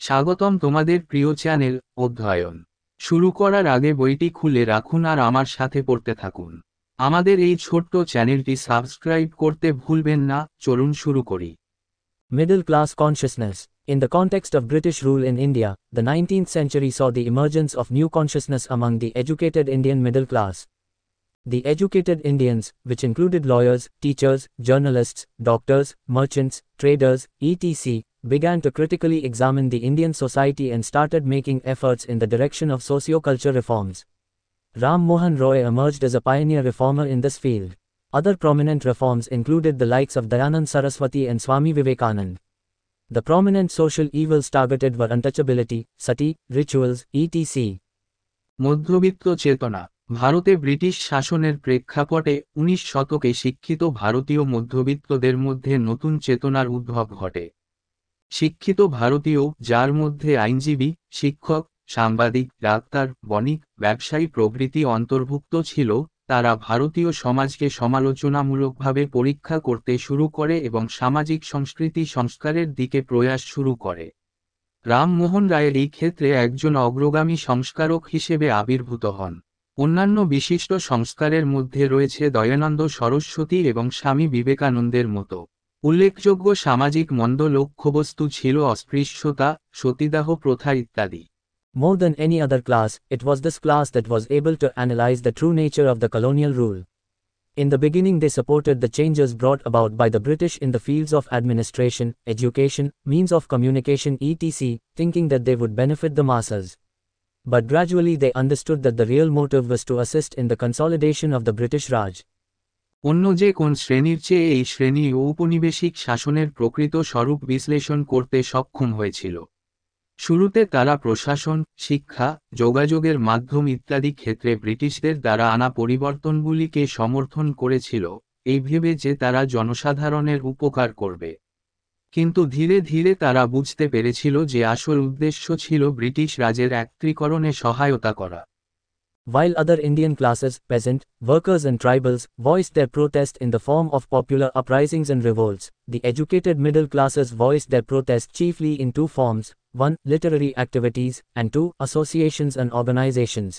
স্বাগতম তোমাদের প্রিয় চ্যানেল অধ্যয়ন শুরু করার আগে বইটি খুলে রাখুন আর আমার সাথে পড়তে থাকুন। আমাদের এই ছোট্ট চ্যানেলটি সাবস্ক্রাইব করতে ভুলবেন না। চলুন শুরু করি। Middle class consciousness. In the context of British rule in India, the 19th century saw the emergence of new consciousness among the educated Indian middle class. The educated Indians, which included lawyers, teachers, journalists, doctors, merchants, traders, etc., began to critically examine the Indian society and started making efforts in the direction of socio-culture reforms. Ram Mohan Roy emerged as a pioneer reformer in this field. Other prominent reforms included the likes of Dayanand Saraswati and Swami Vivekanand. The prominent social evils targeted were untouchability, sati, rituals, etc. মধ্যবিত্ত চেতনা। ভারতে British শাসনের প্রেক্ষাপটে 19 শতকে শিক্ষিত ভারতীয় মধ্যবিত্তদের মধ্যে নতুন চেতনার উদ্ভব ঘটে। শিক্ষিত ভারতীয়, যার মধ্যে আইনজীবী, শিক্ষক, সাংবাদিক, ডাক্তার, বণিক, ব্যবসায়ী প্রভৃতি অন্তর্ভুক্ত ছিল, তারা ভারতীয় সমাজকে সমালোচনামূলকভাবে পরীক্ষা করতে শুরু করে এবং সামাজিক সংস্কৃতি সংস্কারের দিকে প্রয়াস শুরু করে। রামমোহন রায়ের এই ক্ষেত্রে একজন অগ্রগামী সংস্কারক হিসেবে আবির্ভূত হন। অন্যান্য বিশিষ্ট সংস্কারের মধ্যে রয়েছে দয়ানন্দ সরস্বতী এবং স্বামী বিবেকানন্দের মতো। উল্লেখযোগ্য সামাজিক মন্দ লক্ষ্যবস্তু ছিল অস্পৃশ্যতা, সতীদাহ প্রথা ইত্যাদি। More than any other class, it was this class that was able to analyze the true nature of the colonial rule. In the beginning, they supported the changes brought about by the British in the fields of administration, education, means of communication etc., thinking that they would benefit the masses. But gradually they understood that the real motive was to assist in the consolidation of the British Raj. অন্য যে কোন শ্রেণীর চেয়ে এই শ্রেণী ঔপনিবেশিক শাসনের প্রকৃত স্বরূপ বিশ্লেষণ করতে সক্ষম হয়েছিল। শুরুতে তারা প্রশাসন, শিক্ষা, যোগাযোগের মাধ্যম ইত্যাদি ক্ষেত্রে ব্রিটিশদের দ্বারা আনা পরিবর্তনগুলিকে সমর্থন করেছিল, এই ভেবে যে তারা জনসাধারণের উপকার করবে। কিন্তু ধীরে ধীরে তারা বুঝতে পেরেছিল যে আসল উদ্দেশ্য ছিল ব্রিটিশ রাজের একত্রীকরণে সহায়তা করা। While other Indian classes, peasant, workers and tribals, voiced their protest in the form of popular uprisings and revolts, the educated middle classes voiced their protest chiefly in two forms: 1. Literary activities, and 2. Associations and organizations.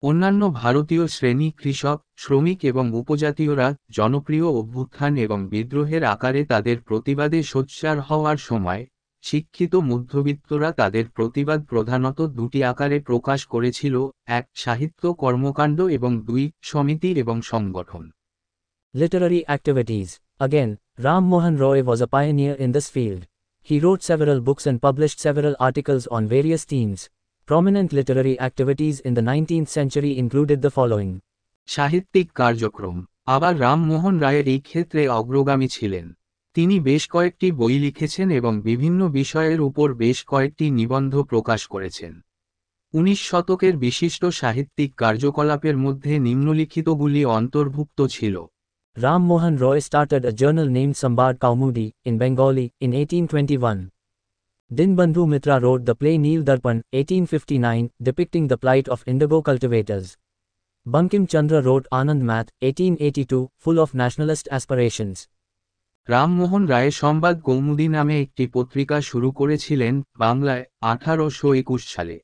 অন্যান্য ভারতীয় শ্রেণী কৃষক, শ্রমিক এবং উপজাতীয়রা জনপ্রিয় অভ্যুত্থান এবং বিদ্রোহের আকারে তাদের প্রতিবাদে সোচ্চার হওয়ার সময়, শিক্ষিত মধ্যবিত্তরা তাদের প্রতিবাদ প্রধানত দুটি আকারে প্রকাশ করেছিল: 1. সাহিত্য কর্মকাণ্ড এবং 2. সমিতি এবং সংগঠন। Literary activities. Again, Ram Mohan Roy was a pioneer in this field. He wrote several books and published several articles on various themes. Prominent literary activities in the 19th century included the following. সাহিত্যিক কার্যক্রম। আবার রামমোহন রায়ের এই ক্ষেত্রে অগ্রগামী ছিলেন। তিনি বেশ কয়েকটি বই লিখেছেন এবং বিভিন্ন বিষয়ের উপর বেশ কয়েকটি নিবন্ধ প্রকাশ করেছেন। 19 শতকের বিশিষ্ট সাহিত্যিক কার্যকলাপের মধ্যে নিম্নলিখিতগুলি অন্তর্ভুক্ত ছিল। Ram Mohan Roy started a journal named Sambad Kaumudi, in Bengali, in 1821. Dinbandhu Mitra wrote the play Neel Darpan, 1859, depicting the plight of indigo cultivators. Bankim Chandra wrote Anand Math, 1882, full of nationalist aspirations. Rammohan Roy সংবাদ কৌমুদী নামে একটি পত্রিকা শুরু করেছিলেন বাংলায় 1821 সালে।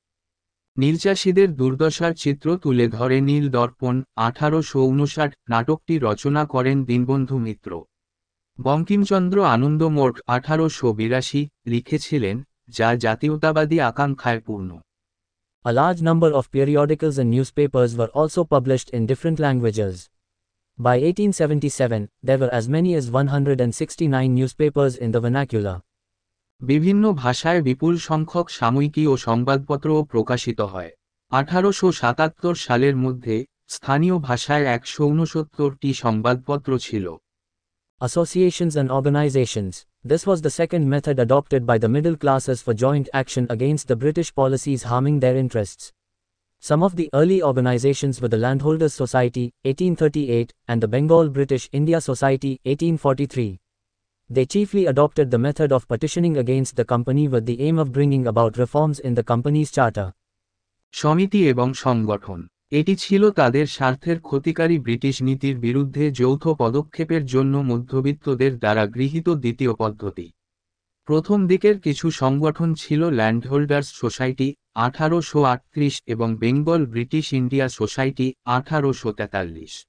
নীলচাষীদের দুর্দশার চিত্র তুলে ধরে নীল দর্পণ, 1859 নাটকটি রচনা করেন দীনবন্ধু মিত্র। বঙ্কিমচন্দ্র আনন্দমঠ 1882 লিখেছিলেন, যা জাতীয়তাবাদী আকাঙ্ক্ষায় পূর্ণ। A large number of periodicals and newspapers were also published in different languages. By 1877, there were as many as 169 newspapers in the vernacular. বিভিন্ন ভাষায় বিপুল সংখ্যক সাময়িকী ও সংবাদপত্রও প্রকাশিত হয়। 1877 সালের মধ্যে স্থানীয় ভাষায় 169টি সংবাদপত্র ছিল। Associations and organizations. This was the second method adopted by the middle classes for joint action against the British policies harming their interests. Some of the early organizations were the Landholders Society, 1838, and the Bengal British India Society, 1843. They chiefly adopted the method of petitioning against the company with the aim of bringing about reforms in the company's charter. সমিতি এবং সংগঠন। এটি ছিল তাদের স্বার্থের ক্ষতিকারী British নীতির বিরুদ্ধে যৌথ পদক্ষেপের জন্য মধ্যবিত্তদের দ্বারা গৃহীত দ্বিতীয় পদ্ধতি। প্রথম দিকের কিছু সংগঠন ছিল ল্যান্ডহোল্ডার্স সোসাইটি 1838 এবং বেঙ্গল ব্রিটিশ ইন্ডিয়া সোসাইটি 1843।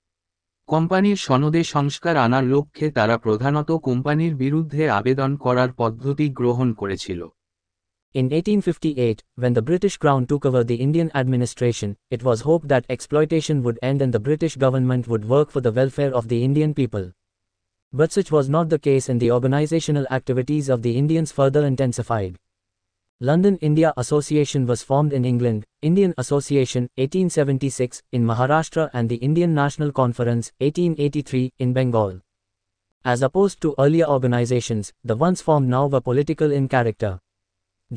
কোম্পানির সনদে সংস্কার আনার লক্ষ্যে তারা প্রধানত কোম্পানির বিরুদ্ধে আবেদন করার পদ্ধতি গ্রহণ করেছিল। In 1858, when the British Crown took over the Indian administration, it was hoped that exploitation would end and the British government would work for the welfare of the Indian people. But such was not the case, and the organizational activities of the Indians further intensified. London India Association was formed in England, Indian Association 1876 in Maharashtra, and the Indian National Conference 1883 in Bengal. As opposed to earlier organizations, the ones formed now were political in character.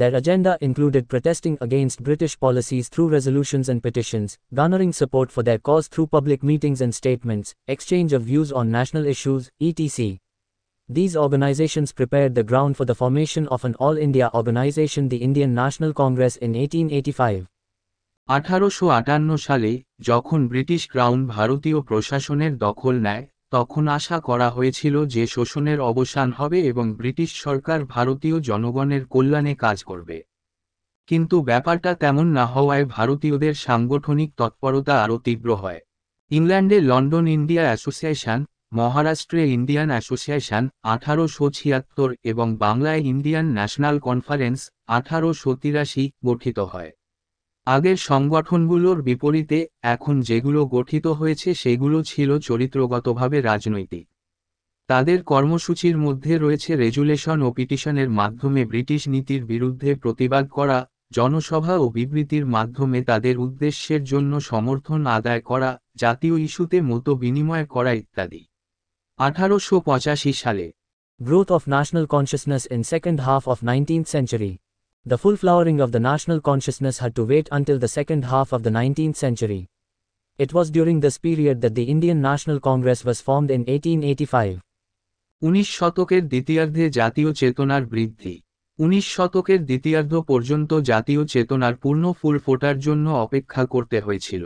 Their agenda included protesting against British policies through resolutions and petitions, garnering support for their cause through public meetings and statements, exchange of views on national issues, etc. These organizations prepared the ground for the formation of an all-India organization, the Indian National Congress, in 1885. 1858 সালে যখন British crown ভারতীয় প্রশাসনের দখল নেয়, তখন আশা করা হয়েছিল যে শোষণের অবসান হবে এবং ব্রিটিশ সরকার ভারতীয় জনগণের কল্যাণে কাজ করবে। কিন্তু ব্যাপারটা তেমন না হওয়ায় ভারতীয়দের সাংগঠনিক তৎপরতা আরও তীব্র হয়। ইংল্যান্ডে লন্ডন ইন্ডিয়া অ্যাসোসিয়েশন, মহারাষ্ট্রে ইন্ডিয়ান অ্যাসোসিয়েশন 1876 এবং বাংলায় ইন্ডিয়ান ন্যাশনাল কনফারেন্স 1883 গঠিত হয়। আগের সংগঠনগুলোর বিপরীতে এখন যেগুলো গঠিত হয়েছে সেগুলো ছিল চরিত্রগতভাবে রাজনৈতিক। তাদের কর্মসূচির মধ্যে রয়েছে রেজুলেশন ও পিটিশনের মাধ্যমে ব্রিটিশ নীতির বিরুদ্ধে প্রতিবাদ করা, জনসভা ও বিবৃতির মাধ্যমে তাদের উদ্দেশ্যের জন্য সমর্থন আদায় করা, জাতীয় ইস্যুতে মত বিনিময় করা ইত্যাদি। 1885 সালে Growth of national consciousness in second half of 19th century. The full flowering of the national consciousness had to wait until the second half of the 19th century. It was during this period that the Indian National Congress was formed in 1885. 19 শতকের দ্বিতীয়ার্ধে জাতীয় চেতনার বৃদ্ধি। 19 শতকের দ্বিতীয়ার্ধ পর্যন্ত জাতীয় চেতনার পূর্ণ ফুল ফোটার জন্য অপেক্ষা করতে হয়েছিল।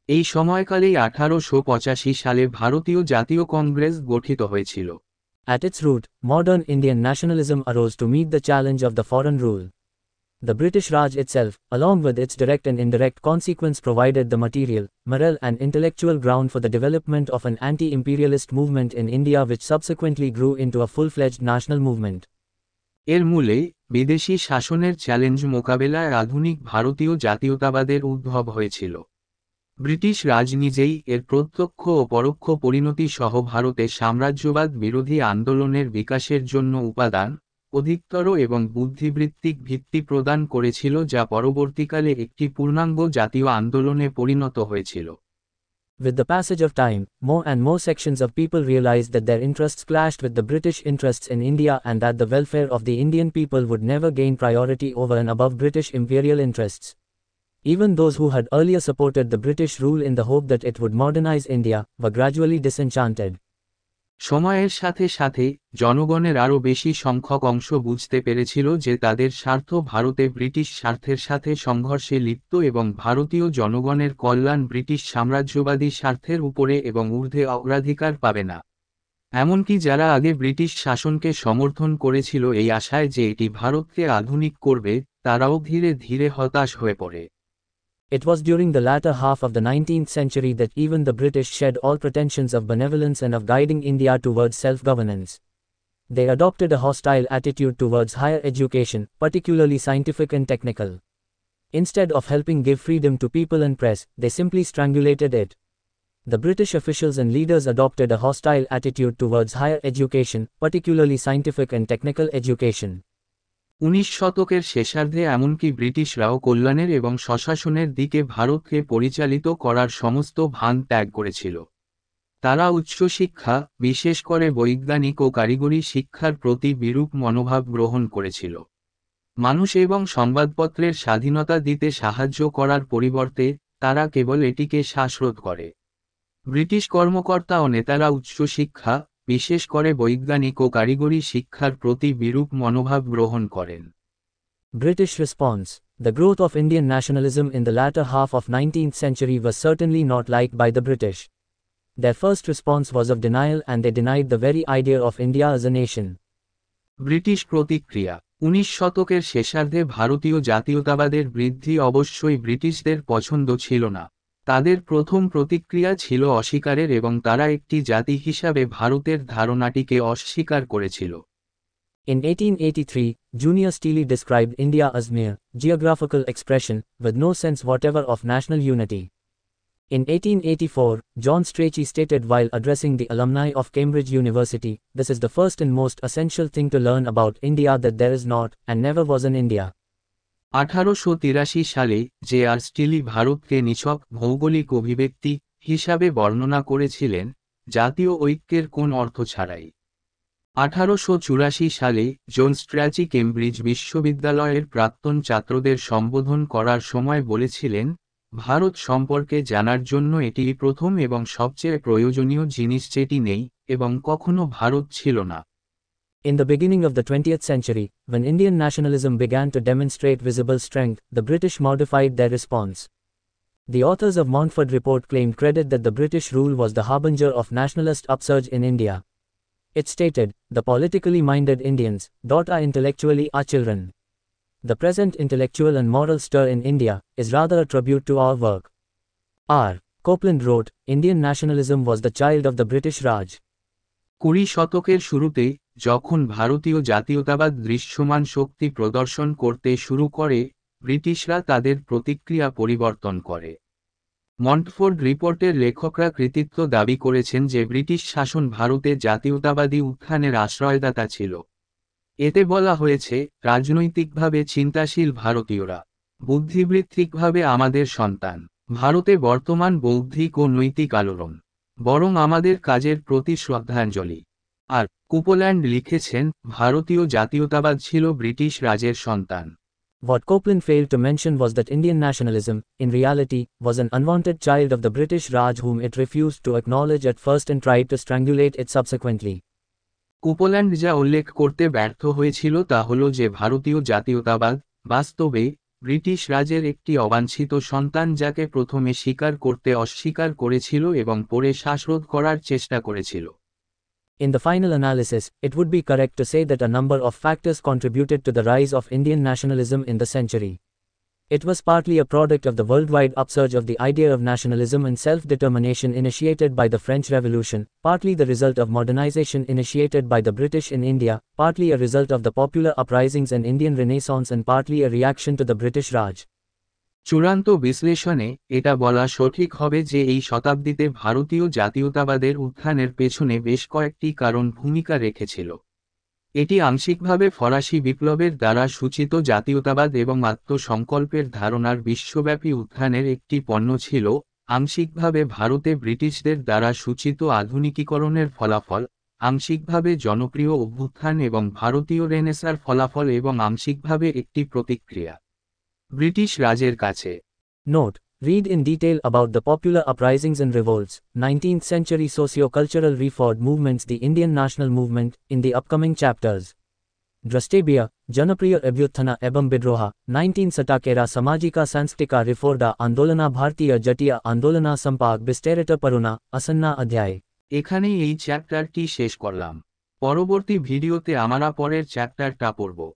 এই সময়কালেই 1885 সালে ভারতীয় জাতীয় কংগ্রেস গঠিত হয়েছিল। At its root, modern Indian nationalism arose to meet the challenge of the foreign rule. The British Raj itself, along with its direct and indirect consequence, provided the material, moral and intellectual ground for the development of an anti-imperialist movement in India, which subsequently grew into a full-fledged national movement. এর মূলে বিদেশি শাসনের challenge মোকাবেলায় আধুনিক ভারতীয় জাতীয়তাবাদের উদ্ভব হয়েছিল। ব্রিটিশ রাজ নিজেই এর প্রত্যক্ষ ও পরোক্ষ পরিণতি সহ ভারতে সাম্রাজ্যবাদ বিরোধী আন্দোলনের বিকাশের জন্য উপাদান, অধিকতর এবং বুদ্ধিবৃত্তিক ভিত্তি প্রদান করেছিল, যা পরবর্তীকালে একটি পূর্ণাঙ্গ জাতীয় আন্দোলনে পরিণত হয়েছিল। With the passage of time, more and more sections of people realized that their interests clashed with the British interests in India and that the welfare of the Indian people would never gain priority over and above British imperial interests. Even those who had earlier supported the British rule in the hope that it would modernize India, were gradually disenchanted. সময়ের সাথে সাথে জনগণের আরও বেশি সংখ্যক অংশ বুঝতে পেরেছিল যে তাদের স্বার্থ ভারতে ব্রিটিশ স্বার্থের সাথে সংঘর্ষে লিপ্ত এবং ভারতীয় জনগণের কল্যাণ ব্রিটিশ সাম্রাজ্যবাদী স্বার্থের উপরে এবং ঊর্ধ্বে অগ্রাধিকার পাবে না। এমনকি যারা আগে ব্রিটিশ শাসনকে সমর্থন করেছিল এই আশায় যে এটি ভারতকে আধুনিক করবে, তারাও ধীরে ধীরে হতাশ হয়ে পড়ে। It was during the latter half of the 19th century that even the British shed all pretensions of benevolence and of guiding India towards self-governance. They adopted a hostile attitude towards higher education, particularly scientific and technical. Instead of helping give freedom to people and press, they simply strangulated it. The British officials and leaders adopted a hostile attitude towards higher education, particularly scientific and technical education. 19 শতকের শেষার্ধে এমনকি ব্রিটিশরাও কল্যাণের এবং স্বশাসনের দিকে ভারতকে পরিচালিত করার সমস্ত ভান ত্যাগ করেছিল। তারা উচ্চশিক্ষা, বিশেষ করে বৈজ্ঞানিক ও কারিগরি শিক্ষার প্রতি বিরূপ মনোভাব গ্রহণ করেছিল। মানুষ এবং সংবাদপত্রের স্বাধীনতা দিতে সাহায্য করার পরিবর্তে তারা কেবল এটিকে শ্বাসরোধ করে। ব্রিটিশ কর্মকর্তা ও নেতারা উচ্চশিক্ষা, বিশেষ করে বৈজ্ঞানিক ও কারিগরি শিক্ষার প্রতি বিরূপ মনোভাব গ্রহণ করেন। British response. The growth of Indian nationalism in the latter half of 19th century was certainly not liked by the British. Their first response was of denial, and they denied the very idea of India as a nation. British প্রতিক্রিয়া 19 শতকের শেষার্ধে ভারতীয় জাতীয়তাবাদের বৃদ্ধি অবশ্যই ব্রিটিশদের পছন্দ ছিল না। তাদের প্রথম প্রতিক্রিয়া ছিল অস্বীকারের এবং তারা একটি জাতি হিসাবে ভারতের ধারণাটিকে অস্বীকার করেছিল। In 1883, Junior Steele described India as mere geographical expression, with no sense whatever of national unity. In 1884, John Strachey stated while addressing the alumni of Cambridge University, "This is the first and most essential thing to learn about India, that there is not, and never was an India." 1883 সালে জে.আর. স্টিলি ভারতকে নিছক ভৌগোলিক অভিব্যক্তি হিসাবে বর্ণনা করেছিলেন, জাতীয় ঐক্যের কোন অর্থ ছাড়াই। 1884 সালে জন স্ট্র্যাচি কেমব্রিজ বিশ্ববিদ্যালয়ের প্রাক্তন ছাত্রদের সম্বোধন করার সময় বলেছিলেন, ভারত সম্পর্কে জানার জন্য এটিই প্রথম এবং সবচেয়ে প্রয়োজনীয় জিনিস যেটি নেই এবং কখনো ভারত ছিল না। In the beginning of the 20th century, when Indian nationalism began to demonstrate visible strength, the British modified their response. The authors of Montfort Report claimed credit that the British rule was the harbinger of nationalist upsurge in India. It stated, "The politically minded Indians, are intellectually our children. The present intellectual and moral stir in India is rather a tribute to our work." R. Copeland wrote, "Indian nationalism was the child of the British Raj." 20 শতকের শুরুতে যখন ভারতীয় জাতীয়তাবাদ দৃশ্যমান শক্তি প্রদর্শন করতে শুরু করে, ব্রিটিশরা তাদের প্রতিক্রিয়া পরিবর্তন করে। মন্টফোর্ড রিপোর্টের লেখকরা কৃতিত্ব দাবি করেছেন যে ব্রিটিশ শাসন ভারতে জাতীয়তাবাদী উত্থানের আশ্রয়দাতা ছিল। এতে বলা হয়েছে, রাজনৈতিকভাবে চিন্তাশীল ভারতীয়রা বুদ্ধিবৃত্তিকভাবে আমাদের সন্তান। ভারতে বর্তমান বৌদ্ধিক ও নৈতিক আলোড়ন বরং আমাদের কাজের প্রতি শ্রদ্ধাঞ্জলি। আর কুপল্যান্ড লিখেছেন, ভারতীয় জাতীয়তাবাদ ছিল ব্রিটিশ রাজের সন্তান। What Copeland failed to mention was that Indian nationalism, in reality, was an unwanted child of the British Raj whom it refused to acknowledge at first and tried to strangulate it subsequently. কুপল্যান্ড যা উল্লেখ করতে ব্যর্থ হয়েছিল তা হল যে ভারতীয় জাতীয়তাবাদ বাস্তবে ব্রিটিশ রাজের একটি অবাঞ্ছিত সন্তান যাকে প্রথমে স্বীকার করতে অস্বীকার করেছিল এবং পরে শ্বাসরোধ করার চেষ্টা করেছিল। In the final analysis, it would be correct to say that a number of factors contributed to the rise of Indian nationalism in the century. It was partly a product of the worldwide upsurge of the idea of nationalism and self-determination initiated by the French Revolution, partly the result of modernization initiated by the British in India, partly a result of the popular uprisings and Indian Renaissance, and partly a reaction to the British Raj. চূড়ান্ত বিশ্লেষণে এটা বলা সঠিক হবে যে এই শতাব্দীতে ভারতীয় জাতীয়তাবাদের উত্থানের পেছনে বেশ কয়েকটি কারণ ভূমিকা রেখেছিল। এটি আংশিকভাবে ফরাসি বিপ্লবের দ্বারা সূচিত জাতীয়তাবাদ এবং আত্মসংকল্পের ধারণার বিশ্বব্যাপী উত্থানের একটি পণ্য ছিল, আংশিকভাবে ভারতে ব্রিটিশদের দ্বারা সূচিত আধুনিকীকরণের ফলাফল, আংশিকভাবে জনপ্রিয় অভ্যুত্থান এবং ভারতীয় রেনেসাঁর ফলাফল এবং আংশিকভাবে একটি প্রতিক্রিয়া ব্রিটিশ রাজের কাছে। Note: read in detail about the popular uprisings and revolts, 19th century socio-cultural reform movements, the Indian national movement, in the upcoming chapters. Drastebia, Janapriya Abhyuthana ebam Bidroha, 1960 Kera Samajika Sanskrika Reforda Andolana Bhartiya Jatiya Andolana Sampak Bisterita Paruna, Asanna Adhyay. এখানেই এই চ্যাপ্টারটি শেষ করলাম। পরবর্তী ভিডিওতে আমরা পরের চ্যাপ্টারটা পড়ব।